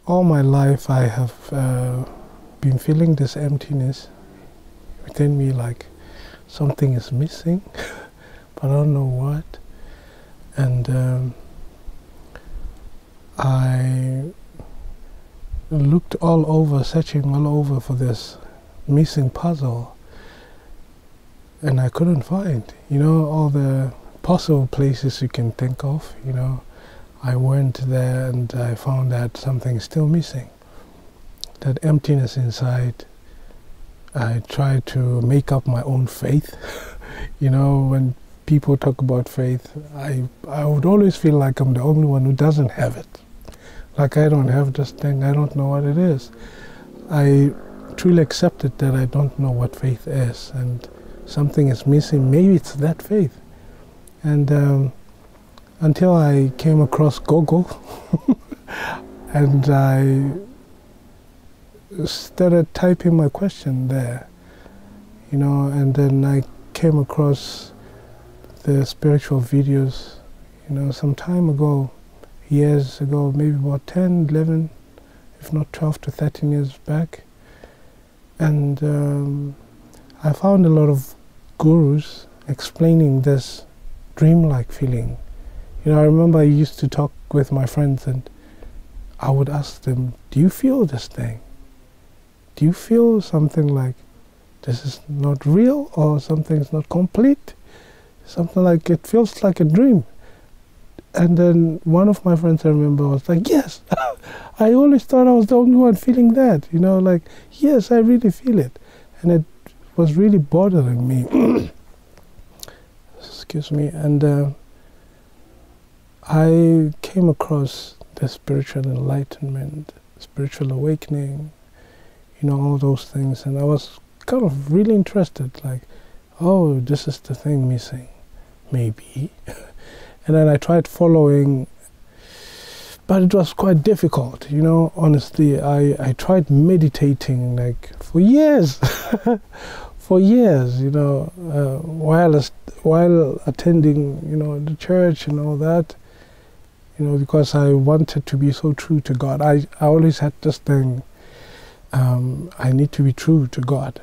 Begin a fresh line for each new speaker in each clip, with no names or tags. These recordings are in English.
all my life I have been feeling this emptiness within me, like something is missing, but I don't know what. And I looked all over, searching all over for this missing puzzle, and I couldn't find, all the possible places you can think of, I went there and I found that something is still missing. That emptiness inside. I tried to make up my own faith. When people talk about faith, I would always feel like I'm the only one who doesn't have it. Like I don't have this thing, I don't know what it is. I truly accepted that I don't know what faith is, and something is missing. Maybe it's that faith. And until I came across Google and I started typing my question there, and then I came across the spiritual videos, some time ago, years ago, maybe about 10, 11, if not 12 to 13 years back. And I found a lot of gurus explaining this dreamlike feeling. I remember I used to talk with my friends and I would ask them, do you feel this thing? Do you feel something like this is not real, or something's not complete? Something like it feels like a dream. And then one of my friends, I remember, was like, yes, I always thought I was the only one feeling that, like, yes, I really feel it. And it was really bothering me. Excuse me. And I came across the spiritual enlightenment, spiritual awakening, all those things. And I was kind of really interested, like, oh, this is the thing missing, maybe. And then I tried following, but it was quite difficult, honestly. I tried meditating like for years, for years, while attending, the church and all that, because I wanted to be so true to God. I always had this thing, I need to be true to God.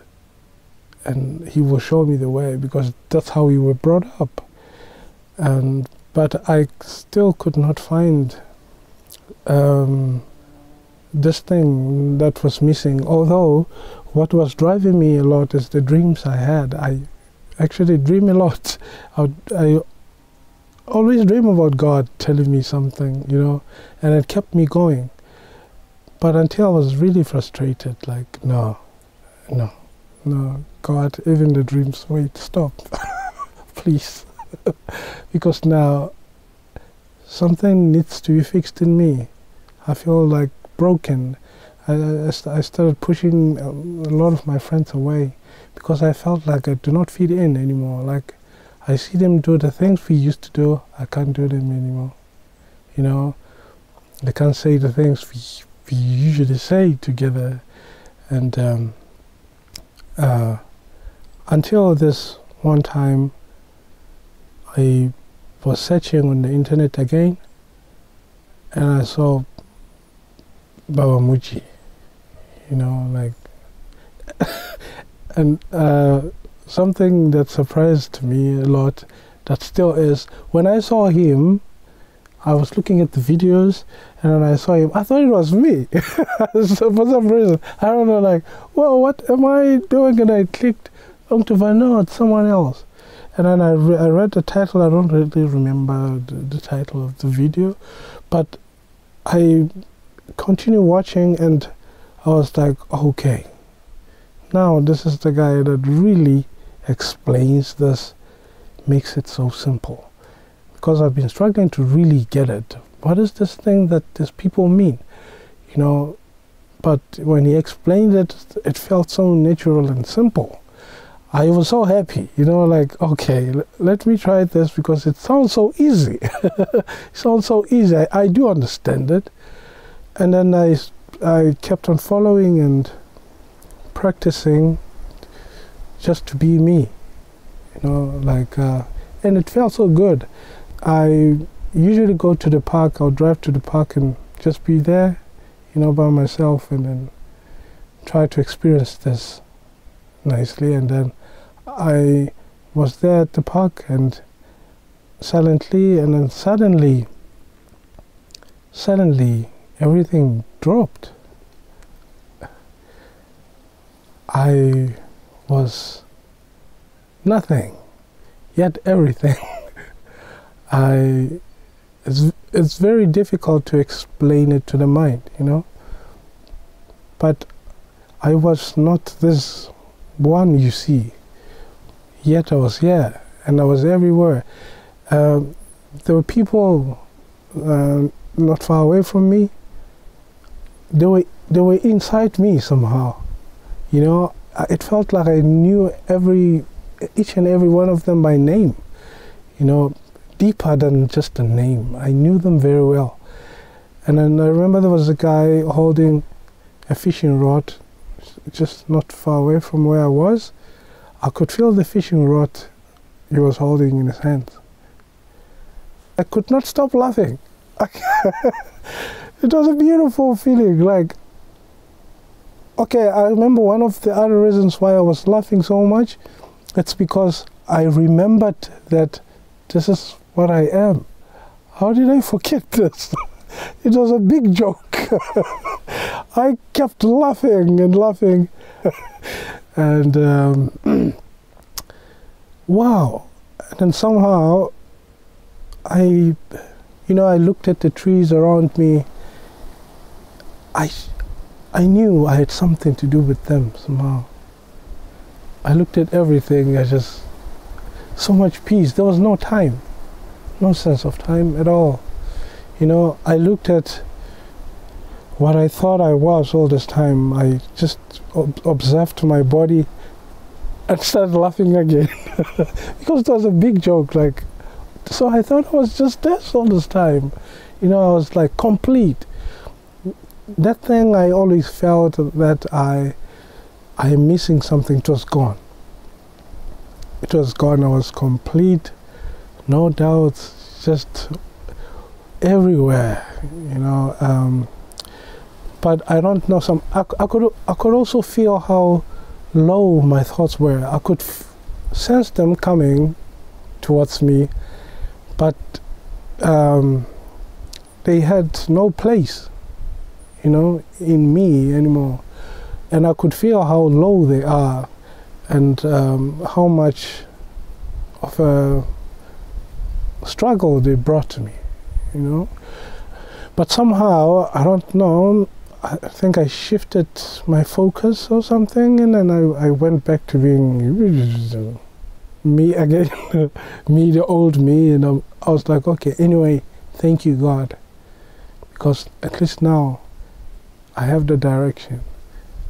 And He will show me the way, because that's how we were brought up. But I still could not find this thing that was missing. Although what was driving me a lot is the dreams I had. I actually dream a lot. I always dream about God telling me something, and it kept me going. But until I was really frustrated, like, no, God, even the dreams, wait, stop, please. Because now something needs to be fixed in me. I feel like broken. I started pushing a lot of my friends away because I felt like I do not fit in anymore. Like, I see them do the things we used to do, I can't do them anymore. They can't say the things we usually say together. And until this one time, I was searching on the internet again, and I saw Baba Mooji, like, and something that surprised me a lot, that still is, when I saw him, I was looking at the videos, and when I saw him, I thought it was me. So for some reason, I don't know, like, well, what am I doing? And I clicked onto, no, it's someone else. And then I read the title. I don't really remember the title of the video, but I continued watching, and I was like, okay, now this is the guy that really explains this, makes it so simple. Because I've been struggling to really get it. What is this thing that these people mean? But when he explained it, it felt so natural and simple. I was so happy, like, okay, let me try this, because it sounds so easy. It sounds so easy. I do understand it. And then I kept on following and practicing just to be me, and it felt so good. I usually go to the park, I'll drive to the park and just be there, by myself, and then try to experience this nicely. And then I was there at the park, and silently, and then suddenly everything dropped. I was nothing, yet everything. It's very difficult to explain it to the mind, but I was not this one you see, yet I was here, and I was everywhere. There were people not far away from me. They were inside me somehow. It felt like I knew each and every one of them by name. Deeper than just a name. I knew them very well. And then I remember there was a guy holding a fishing rod just not far away from where I was. I could feel the fishing rod he was holding in his hands. I could not stop laughing. It was a beautiful feeling. Okay, I remember one of the other reasons why I was laughing so much. It's because I remembered that this is what I am. How did I forget this? It was a big joke. I kept laughing and laughing. And wow. And then somehow I looked at the trees around me. I knew I had something to do with them somehow. I looked at everything, so much peace. There was no time, no sense of time at all. I looked at what I thought I was all this time. I just observed my body and started laughing again. Because it was a big joke, so I thought I was just this all this time. I was complete. That thing I always felt that I am missing something, it was gone. It was gone. I was complete, no doubts, just everywhere, but I don't know, I could also feel how low my thoughts were. I could sense them coming towards me, but they had no place, in me anymore. And I could feel how low they are, and how much of a struggle they brought to me, But somehow, I don't know, I think I shifted my focus or something, and then I went back to being me again, me, the old me, and I was like, okay, anyway, thank you, God, because at least now I have the direction.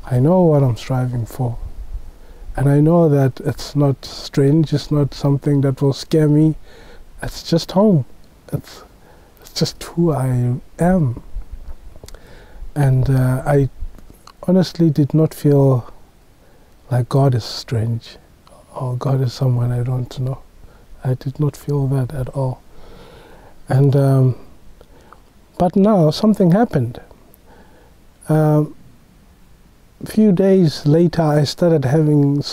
I know what I'm striving for. And I know that it's not strange, it's not something that will scare me. It's just home. It's just who I am. And I honestly did not feel like God is strange, or God is someone I don't know. I did not feel that at all. And but now something happened. A few days later, I started having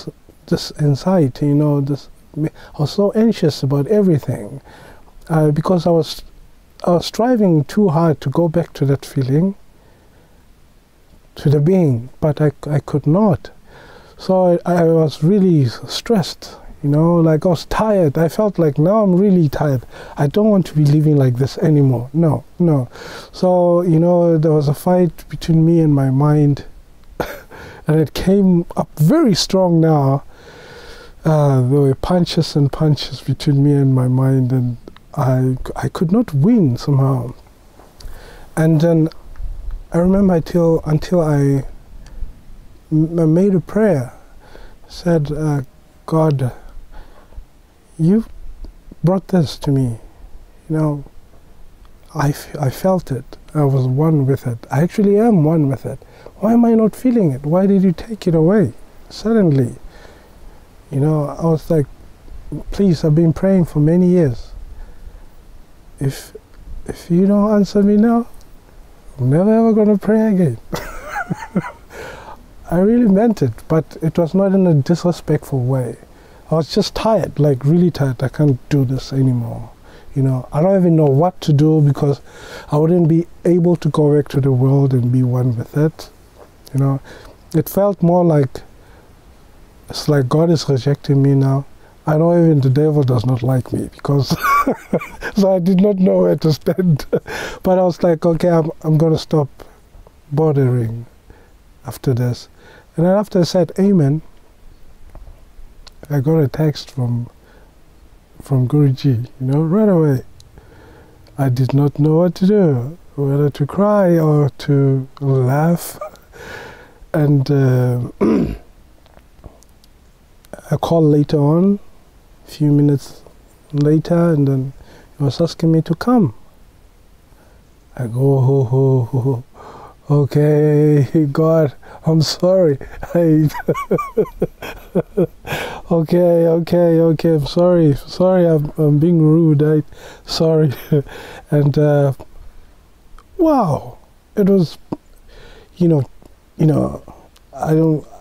this anxiety, I was so anxious about everything, because I was striving too hard to go back to that feeling, to the being, but I could not. So I was really stressed, I was tired. I felt like now I'm really tired. I don't want to be living like this anymore. No. So, there was a fight between me and my mind. And it came up very strong now. There were punches and punches between me and my mind, and I could not win somehow. And then I remember until I made a prayer, said, God, you brought this to me. I felt it. I was one with it. I actually am one with it. Why am I not feeling it? Why did you take it away suddenly? I was like, please, I've been praying for many years. If you don't answer me now, never ever going to pray again. I really meant it, but it was not in a disrespectful way. I was just tired, like really tired. I can't do this anymore. You know, I don't even know what to do because I wouldn't be able to go back to the world and be one with it. You know, it felt more like, it's like God is rejecting me now. I know even the devil does not like me because, so I did not know where to stand. But I was like, okay, I'm going to stop bothering after this. And then after I said amen, I got a text from Guruji, you know, right away. I did not know what to do, whether to cry or to laugh. And I called later on, a few minutes later, and then he was asking me to come. I go, okay, God, I'm sorry. Okay, I'm sorry, I'm being rude. Sorry. And wow, it was, you know, I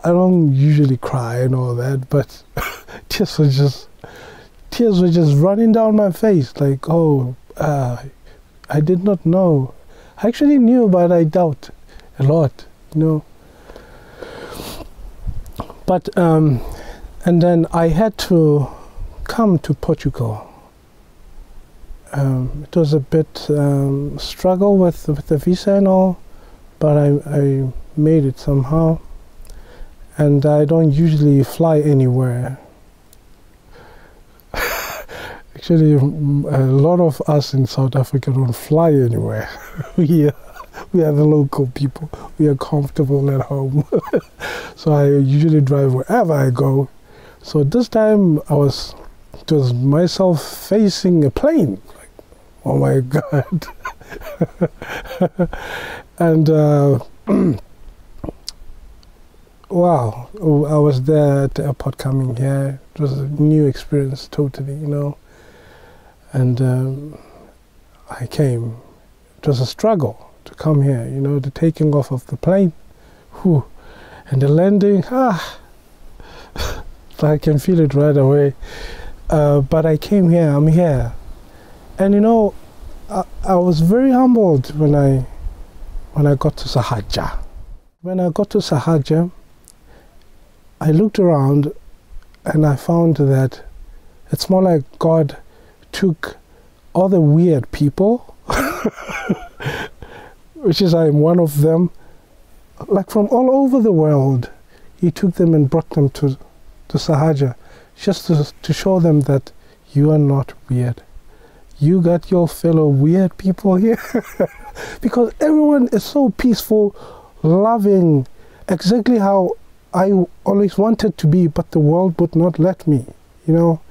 don't usually cry and all that, but tears were just running down my face. Like, oh, I did not know. I actually knew, but I doubt a lot, you know. But and then I had to come to Portugal. It was a bit struggle with the visa and all, but I made it somehow. And I don't usually fly anywhere. Actually, a lot of us in South Africa don't fly anywhere. We are the local people. We are comfortable at home. So I usually drive wherever I go. So this time it was myself facing a plane. Like, oh my God. And wow, I was there at the airport coming here. It was a new experience totally, you know. And I came. It was a struggle to come here, you know, the taking off of the plane, whew, and the landing, I can feel it right away. But I came here, I'm here. And you know, I was very humbled when I got to Sahaja. When I got to Sahaja, I looked around and I found that it's more like God took all the weird people, which is I'm one of them, like from all over the world. He took them and brought them to Sahaja, just to show them that you are not weird. You got your fellow weird people here. Because everyone is so peaceful, loving, exactly how I always wanted to be, but the world would not let me, you know.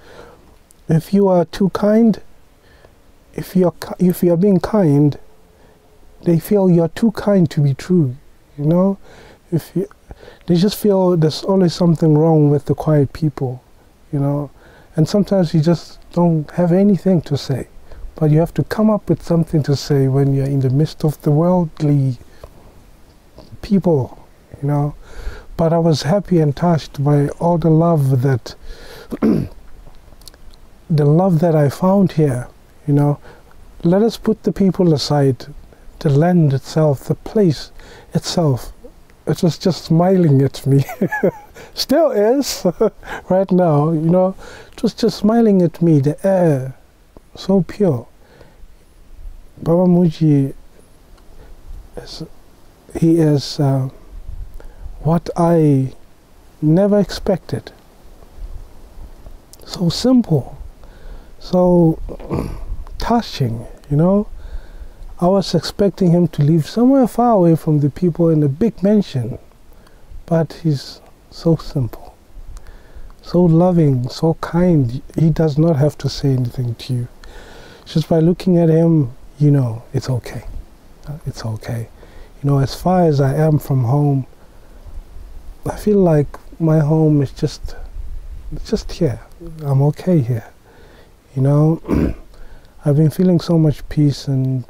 If you are too kind, if you are being kind, they feel you're too kind to be true, you know. They just feel there's always something wrong with the quiet people, you know. And sometimes you just don't have anything to say, but you have to come up with something to say when you're in the midst of the worldly people, you know. But I was happy and touched by all the love that the love that I found here, you know. Let us put the people aside, the land itself, the place itself. It was just smiling at me. Still is, right now, you know. It was just smiling at me, the air, so pure. Baba Mooji, he is what I never expected. So simple, so touching, you know. I was expecting him to live somewhere far away from the people in a big mansion, but he's so simple, so loving, so kind. He does not have to say anything to you. Just by looking at him, you know, it's okay. It's okay. You know, as far as I am from home, I feel like my home is just here. I'm okay here. You know, I've been feeling so much peace and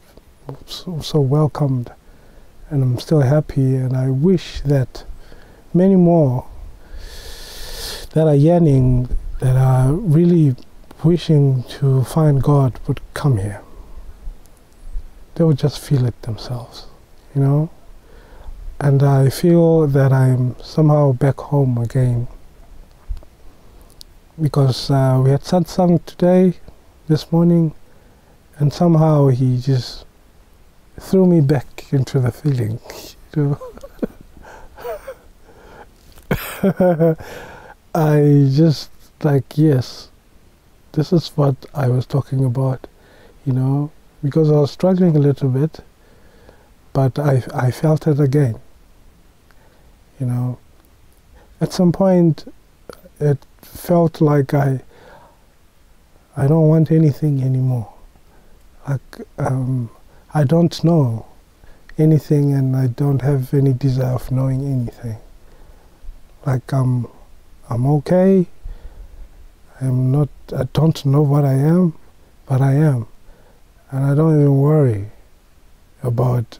so welcomed. and I'm still happy, and I wish that many more that are yearning, that are really wishing to find God would come here. They would just feel it themselves, you know? And I feel that I'm somehow back home again, because we had satsang today, this morning, and somehow he just threw me back into the feeling, you know? I just like, yes, this is what I was talking about, you know, because I was struggling a little bit, but I felt it again, you know. At some point, it felt like I don't want anything anymore. Like, I don't know anything, and I don't have any desire of knowing anything. Like, I'm okay. I don't know what I am, but I am. And I don't even worry about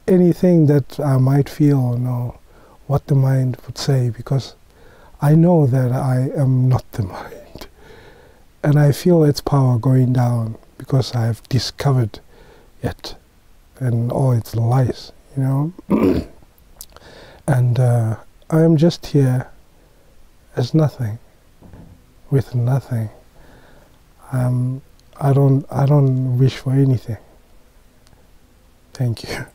anything that I might feel or know what the mind would say, because I know that I am not the mind. And I feel its power going down because I have discovered it and all its lies, you know. And I am just here as nothing, with nothing. I don't wish for anything. Thank you.